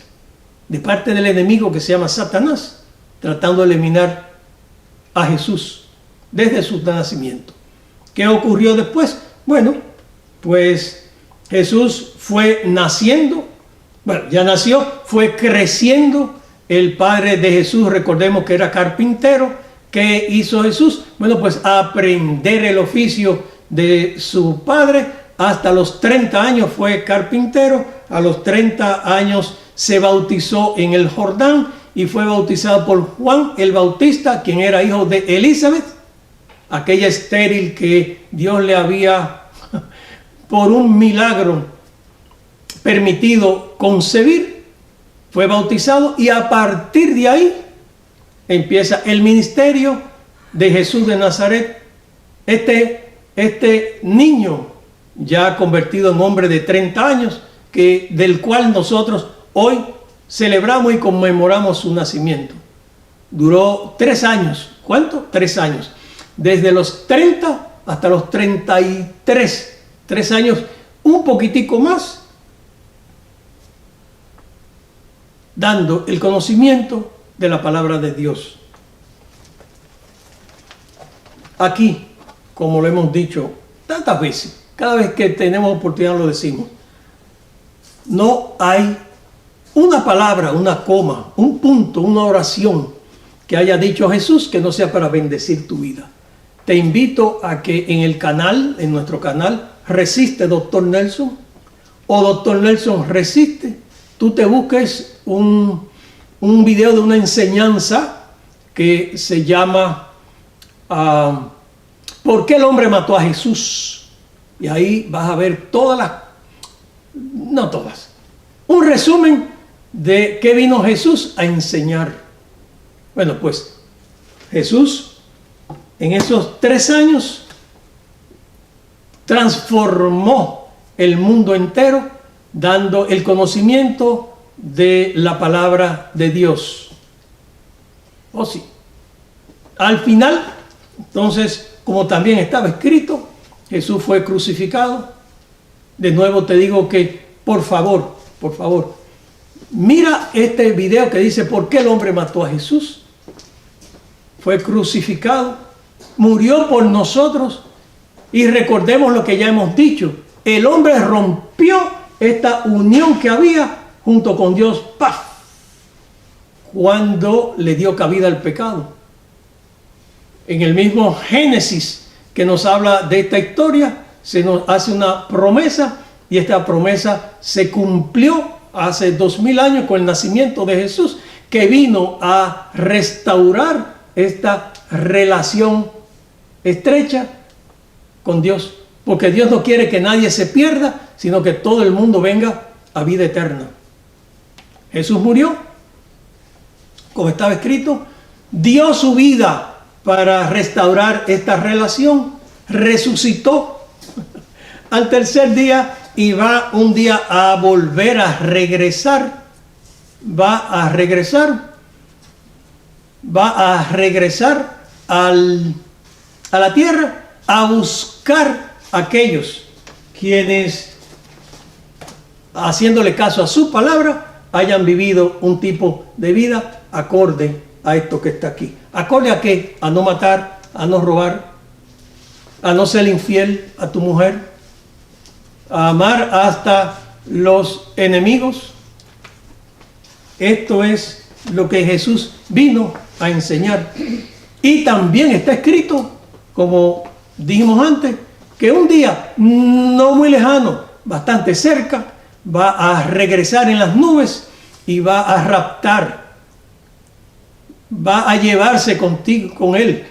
De parte del enemigo que se llama Satanás, tratando de eliminar a Jesús desde su nacimiento. ¿Qué ocurrió después? Bueno, pues Jesús fue naciendo, ya nació, fue creciendo. El padre de Jesús, recordemos que era carpintero. ¿Qué hizo Jesús? Bueno, pues aprender el oficio de su padre. Hasta los 30 años fue carpintero. A los 30 años se bautizó en el Jordán y fue bautizado por Juan el Bautista, quien era hijo de Elizabeth, aquella estéril que Dios le había, por un milagro, permitido concebir. Fue bautizado y a partir de ahí empieza el ministerio de Jesús de Nazaret. Este niño ya convertido en hombre de 30 años, del cual nosotros hoy celebramos y conmemoramos su nacimiento. Duró 3 años. ¿Cuánto? 3 años. Desde los 30 hasta los 33. 3 años, un poquitico más, dando el conocimiento de la palabra de Dios. Aquí, como lo hemos dicho tantas veces, cada vez que tenemos oportunidad lo decimos, no hay una palabra, una coma, un punto, una oración que haya dicho Jesús que no sea para bendecir tu vida. Te invito a que en el canal, en nuestro canal, Resiste Dr. Nelson, o Dr. Nelson Resiste, tú te busques un video de una enseñanza que se llama ¿por qué el hombre mató a Jesús? Y ahí vas a ver no todas, un resumen de qué vino Jesús a enseñar. Bueno, pues Jesús en esos 3 años transformó el mundo entero, dando el conocimiento de la palabra de Dios. Oh, sí. Al final, entonces, como también estaba escrito, Jesús fue crucificado. De nuevo te digo que, por favor, mira este video que dice ¿por qué el hombre mató a Jesús? Fue crucificado, murió por nosotros, y recordemos lo que ya hemos dicho: el hombre rompió esta unión que había junto con Dios, ¡paf!, cuando le dio cabida al pecado. En el mismo Génesis que nos habla de esta historia, se nos hace una promesa, y esta promesa se cumplió hace 2000 años con el nacimiento de Jesús, que vino a restaurar esta relación estrecha con Dios, porque Dios no quiere que nadie se pierda, sino que todo el mundo venga a vida eterna. Jesús murió, como estaba escrito, dio su vida para restaurar esta relación, resucitó al tercer día y va un día a volver a regresar, va a regresar a la tierra a buscar a aquellos quienes, haciéndole caso a su palabra, hayan vivido un tipo de vida acorde a esto que está aquí. ¿Acorde a qué? A no matar, a no robar, a no ser infiel a tu mujer, a amar hasta los enemigos. Esto es lo que Jesús vino a enseñar. Y también está escrito, como dijimos antes, que un día no muy lejano, bastante cerca, va a regresar en las nubes y va a raptar, va a llevarse contigo, con él,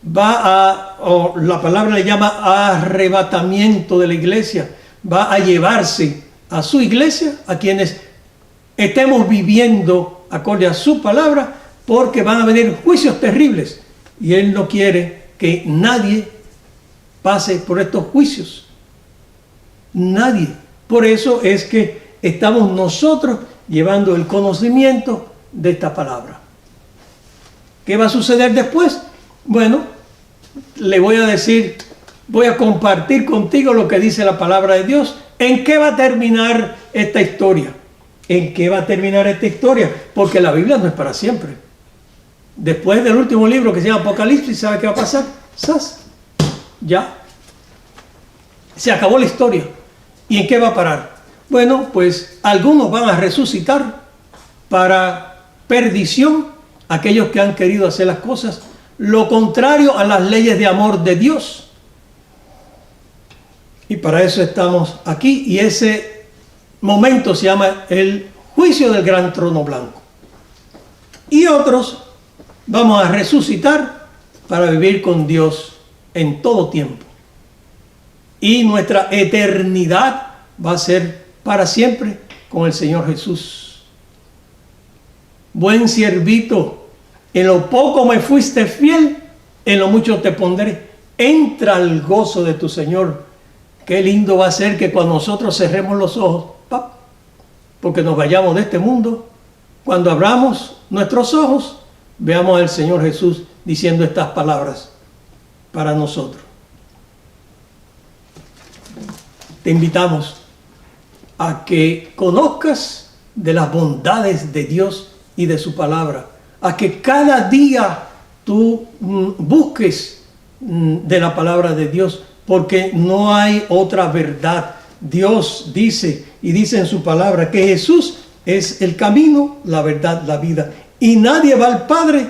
la palabra le llama arrebatamiento de la iglesia, va a llevarse a su iglesia, a quienes estemos viviendo acorde a su palabra, porque van a venir juicios terribles y él no quiere que nadie pase por estos juicios. Nadie. Por eso es que estamos nosotros llevando el conocimiento de esta palabra. ¿Qué va a suceder después? Bueno, le voy a decir, voy a compartir contigo lo que dice la palabra de Dios. ¿En qué va a terminar esta historia? ¿En qué va a terminar esta historia? Porque la Biblia no es para siempre. Después del último libro que se llama Apocalipsis, ¿sabe qué va a pasar? ¡Sas! Ya. Se acabó la historia. ¿Y en qué va a parar? Bueno, pues algunos van a resucitar para perdición, aquellos que han querido hacer las cosas lo contrario a las leyes de amor de Dios. Y para eso estamos aquí, y ese momento se llama el juicio del gran trono blanco. Y otros vamos a resucitar para vivir con Dios en todo tiempo. Y nuestra eternidad va a ser para siempre con el Señor Jesús. Buen siervito, en lo poco me fuiste fiel, en lo mucho te pondré. Entra al gozo de tu Señor. Qué lindo va a ser que cuando nosotros cerremos los ojos, ¡pap!, porque nos vayamos de este mundo, cuando abramos nuestros ojos, veamos al Señor Jesús diciendo estas palabras para nosotros. Te invitamos a que conozcas de las bondades de Dios y de su palabra, a que cada día tú busques de la palabra de Dios, porque no hay otra verdad. Dios dice, y dice en su palabra, que Jesús es el camino, la verdad, la vida, y nadie va al Padre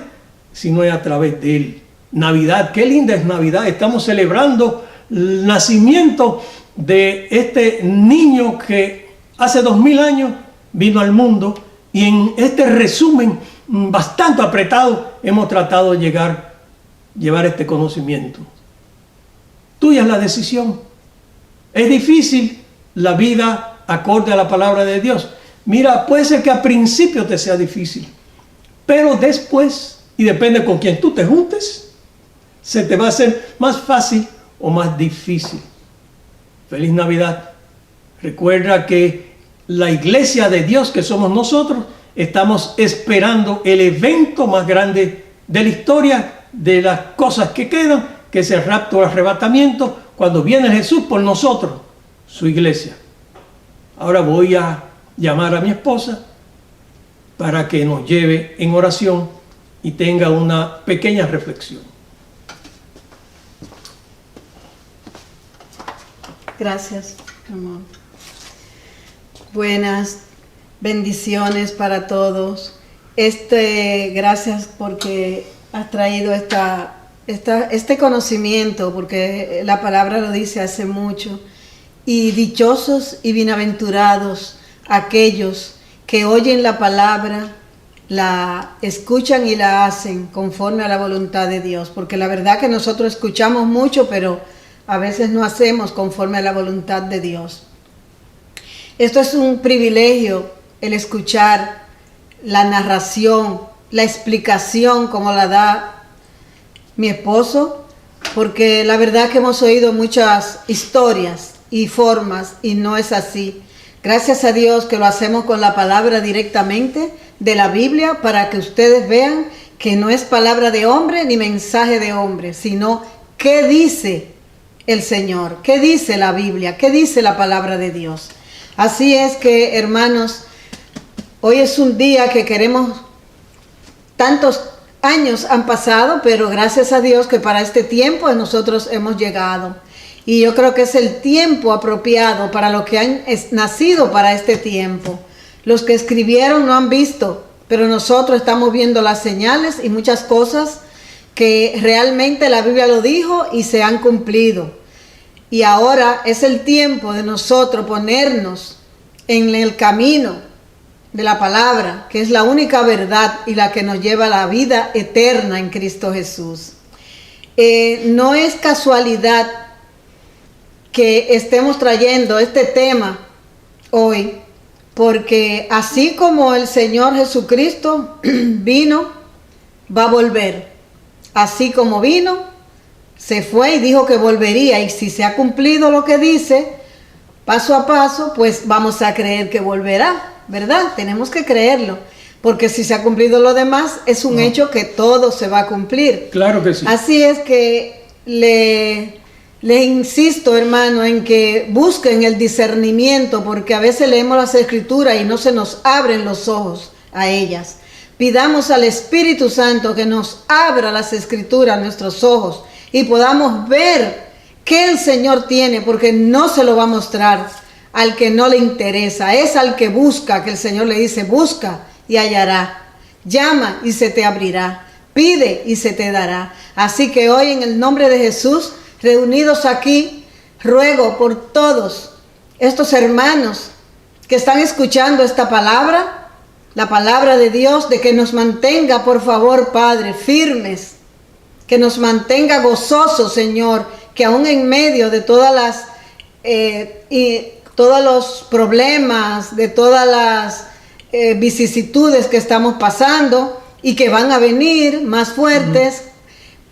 si no es a través de Él. Navidad, qué linda es Navidad. Estamos celebrando el nacimiento de este niño que hace 2000 años vino al mundo, y en este resumen bastante apretado hemos tratado de llevar este conocimiento. Tuya es la decisión. Es difícil la vida acorde a la palabra de Dios. Mira, puede ser que al principio te sea difícil, pero después, y depende con quién tú te juntes, se te va a hacer más fácil o más difícil. Feliz Navidad. Recuerda que la iglesia de Dios, que somos nosotros, estamos esperando el evento más grande de la historia, de las cosas que quedan, que es el rapto o arrebatamiento, cuando viene Jesús por nosotros, su iglesia. Ahora voy a llamar a mi esposa para que nos lleve en oración y tenga una pequeña reflexión. Gracias, amor. Buenas bendiciones para todos. Gracias porque has traído este conocimiento, porque la palabra lo dice hace mucho. Y dichosos y bienaventurados aquellos que oyen la palabra, la escuchan y la hacen conforme a la voluntad de Dios. Porque la verdad que nosotros escuchamos mucho, pero a veces no hacemos conforme a la voluntad de Dios. Esto es un privilegio, el escuchar la narración, la explicación como la da mi esposo, porque la verdad que hemos oído muchas historias y formas, y no es así. Gracias a Dios que lo hacemos con la palabra directamente de la Biblia, para que ustedes vean que no es palabra de hombre ni mensaje de hombre, sino qué dice el Señor, qué dice la Biblia, qué dice la palabra de Dios. Así es que, hermanos, hoy es un día que queremos, tantos años han pasado, pero gracias a Dios que para este tiempo nosotros hemos llegado. Y yo creo que es el tiempo apropiado para los que han nacido para este tiempo. Los que escribieron no han visto, pero nosotros estamos viendo las señales y muchas cosas que realmente la Biblia lo dijo y se han cumplido. Y ahora es el tiempo de nosotros ponernos en el camino de la palabra, que es la única verdad y la que nos lleva a la vida eterna en Cristo Jesús. No es casualidad que estemos trayendo este tema hoy, porque así como el Señor Jesucristo vino, va a volver. Así como vino, se fue y dijo que volvería, y si se ha cumplido lo que dice, paso a paso, pues vamos a creer que volverá, ¿verdad? Tenemos que creerlo, porque si se ha cumplido lo demás, es un hecho que todo se va a cumplir. Claro que sí. Así es que le insisto, hermano, en que busquen el discernimiento, porque a veces leemos las Escrituras y no se nos abren los ojos a ellas. Pidamos al Espíritu Santo que nos abra las Escrituras, nuestros ojos, y podamos ver qué el Señor tiene, porque no se lo va a mostrar al que no le interesa. Es al que busca, que el Señor le dice: busca y hallará, llama y se te abrirá, pide y se te dará. Así que hoy, en el nombre de Jesús, reunidos aquí, ruego por todos estos hermanos que están escuchando esta palabra, la palabra de Dios, de que nos mantenga, por favor, Padre, firmes, que nos mantenga gozosos, Señor, que aún en medio de todas todos los problemas, de todas las vicisitudes que estamos pasando y que van a venir más fuertes,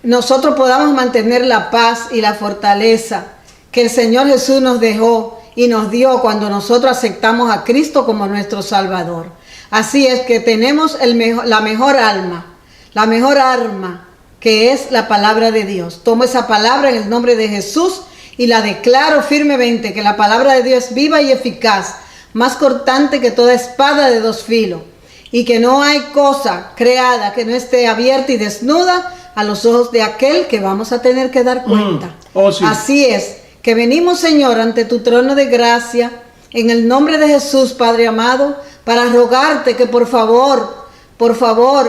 nosotros podamos mantener la paz y la fortaleza que el Señor Jesús nos dejó y nos dio cuando nosotros aceptamos a Cristo como nuestro Salvador. Así es que tenemos la mejor arma, que es la palabra de Dios. Tomo esa palabra en el nombre de Jesús y la declaro firmemente, que la palabra de Dios es viva y eficaz, más cortante que toda espada de dos filos, y que no hay cosa creada que no esté abierta y desnuda a los ojos de aquel que vamos a tener que dar cuenta. Sí. Así es, que venimos, Señor, ante tu trono de gracia, en el nombre de Jesús, Padre amado, para rogarte que por favor,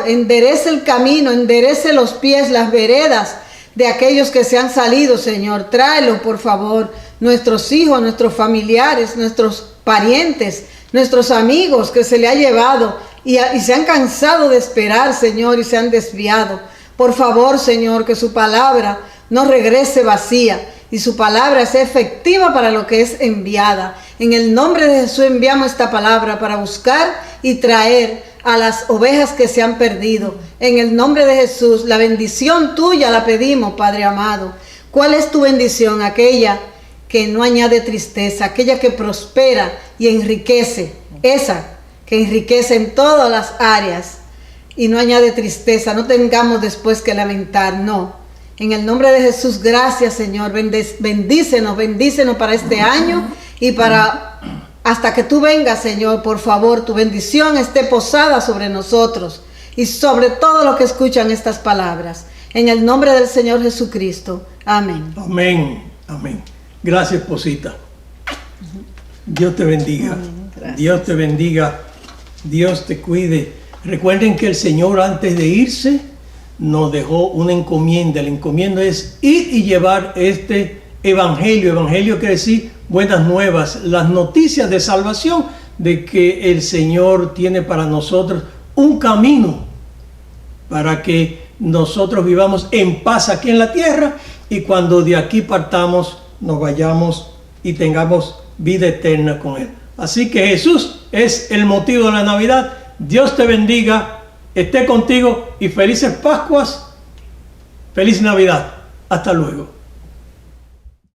enderece el camino, enderece los pies, las veredas de aquellos que se han salido, Señor. Tráelos, por favor, nuestros hijos, nuestros familiares, nuestros parientes, nuestros amigos que se le ha llevado y se han cansado de esperar, Señor, y se han desviado. Por favor, Señor, que su palabra no regrese vacía y su palabra sea efectiva para lo que es enviada. En el nombre de Jesús enviamos esta palabra para buscar y traer a las ovejas que se han perdido. En el nombre de Jesús, la bendición tuya la pedimos, Padre amado. ¿Cuál es tu bendición? Aquella que no añade tristeza, aquella que prospera y enriquece, esa que enriquece en todas las áreas y no añade tristeza. No tengamos después que lamentar, no. En el nombre de Jesús, gracias, Señor. Bendícenos para este año y para hasta que tú vengas, Señor. Por favor, tu bendición esté posada sobre nosotros y sobre todos los que escuchan estas palabras. En el nombre del Señor Jesucristo. Amén. Amén. Amén. Gracias, Posita. Dios te bendiga. Dios te bendiga. Dios te cuide. Recuerden que el Señor, antes de irse, nos dejó una encomienda. La encomienda es ir y llevar este evangelio. Evangelio quiere decir buenas nuevas, las noticias de salvación, de que el Señor tiene para nosotros un camino para que nosotros vivamos en paz aquí en la tierra, y cuando de aquí partamos nos vayamos y tengamos vida eterna con Él. Así que Jesús es el motivo de la Navidad. Dios te bendiga, esté contigo y felices Pascuas, feliz Navidad. Hasta luego.